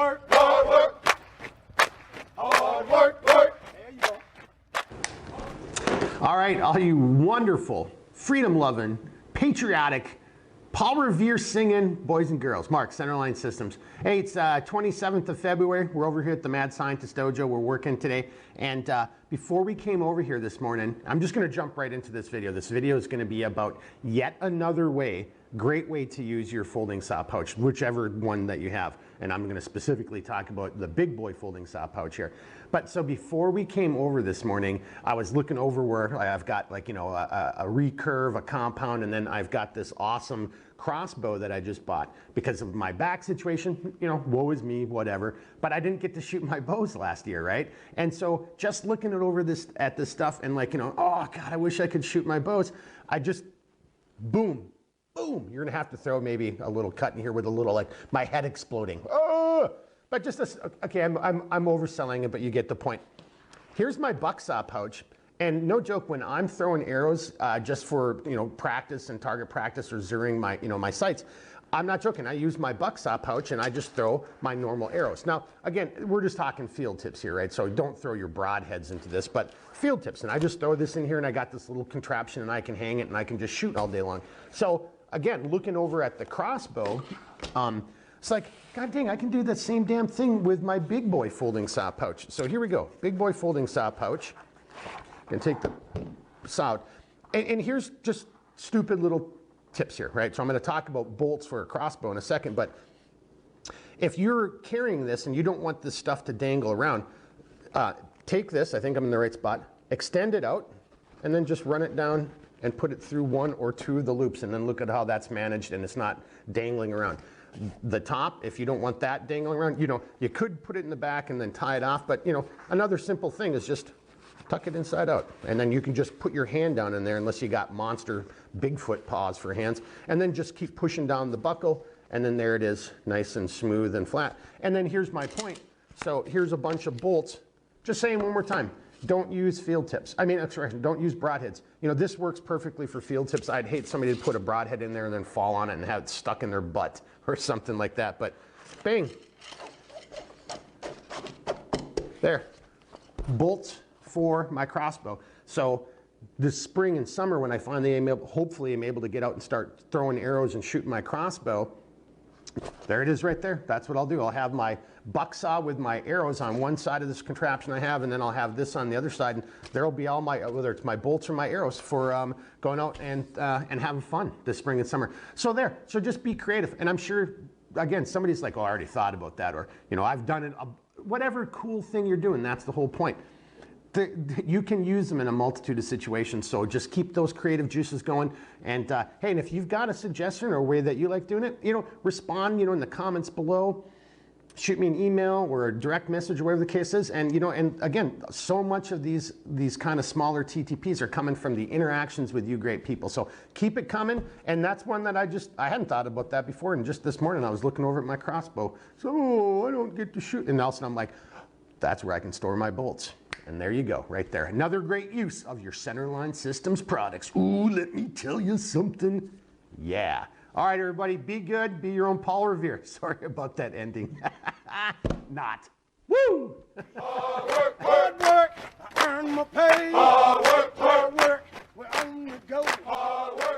work, hard work, hard work, work. There you go. All right, all you wonderful, freedom-loving, patriotic, Paul Revere singing boys and girls. Mark, Centerline Systems. Hey, it's 27th of February. We're over here at the Mad Scientist Dojo. We're working today. And before we came over here this morning, I'm just going to jump right into this video. This video is going to be about yet another way, great way to use your folding saw pouch, whichever one that you have. And I'm going to specifically talk about the big boy folding saw pouch here. But so before we came over this morning, I was looking over where I've got, like, you know, a recurve, a compound, and then I've got this awesome crossbow that I just bought because of my back situation. You know, woe is me, whatever. But I didn't get to shoot my bows last year, right? And so just looking at this stuff and, like, you know, oh God, I wish I could shoot my bows. I just, boom. Boom, you're gonna have to throw maybe a little cut in here with a little, like, my head exploding. Oh! But just this, okay, I'm overselling it, but you get the point. Here's my bucksaw pouch, and no joke, when I'm throwing arrows just for, you know, practice and target practice or zeroing my, you know, my sights, I'm not joking. I use my bucksaw pouch and I just throw my normal arrows. Now, again, we're just talking field tips here, right? So don't throw your broadheads into this, but field tips. And I just throw this in here and I got this little contraption and I can hang it and I can just shoot all day long. So again, looking over at the crossbow, it's like, God dang, I can do that same damn thing with my big boy folding saw pouch. So here we go, big boy folding saw pouch. Gonna take the saw out. And here's just stupid little tips here, right? So I'm gonna talk about bolts for a crossbow in a second, but if you're carrying this and you don't want this stuff to dangle around, take this, I think I'm in the right spot, extend it out, and then just run it down and put it through one or two of the loops, and then look at how that's managed and it's not dangling around. The top, if you don't want that dangling around, you know, you could put it in the back and then tie it off, but, you know, another simple thing is just tuck it inside out, and then you can just put your hand down in there, unless you got monster Bigfoot paws for hands, and then just keep pushing down the buckle, and then there it is, nice and smooth and flat. And then here's my point. So here's a bunch of bolts. Just saying one more time, don't use field tips. I mean, sorry, don't use broadheads. You know, this works perfectly for field tips. I'd hate somebody to put a broadhead in there and then fall on it and have it stuck in their butt or something like that, but bang. There, bolts for my crossbow. So this spring and summer, when I finally hopefully am able to get out and start throwing arrows and shooting my crossbow, there it is right there. That's what I'll do. I'll have my bucksaw with my arrows on one side of this contraption I have, and then I'll have this on the other side, and there'll be all my, whether it's my bolts or my arrows, for going out and having fun this spring and summer. So there, so just be creative. And I'm sure, again, somebody's like, oh, I already thought about that, or, you know, I've done it, whatever cool thing you're doing, that's the whole point. You can use them in a multitude of situations, so just keep those creative juices going. And hey, and if you've got a suggestion or a way that you like doing it, you know, respond, you know, in the comments below. Shoot me an email or a direct message or whatever the case is. And, you know, and again, so much of these kind of smaller TTPs are coming from the interactions with you great people. So keep it coming. And that's one that I hadn't thought about that before. And just this morning I was looking over at my crossbow. So, oh, I don't get to shoot. And all of a sudden I'm like, that's where I can store my bolts. And there you go, right there. Another great use of your Centerline Systems products. Ooh, let me tell you something. Yeah. All right, everybody, be good. Be your own Paul Revere. Sorry about that ending. Not. Woo! Hard work, hard work. I earn my pay. Hard work, hard work. We're on the go. Hard work.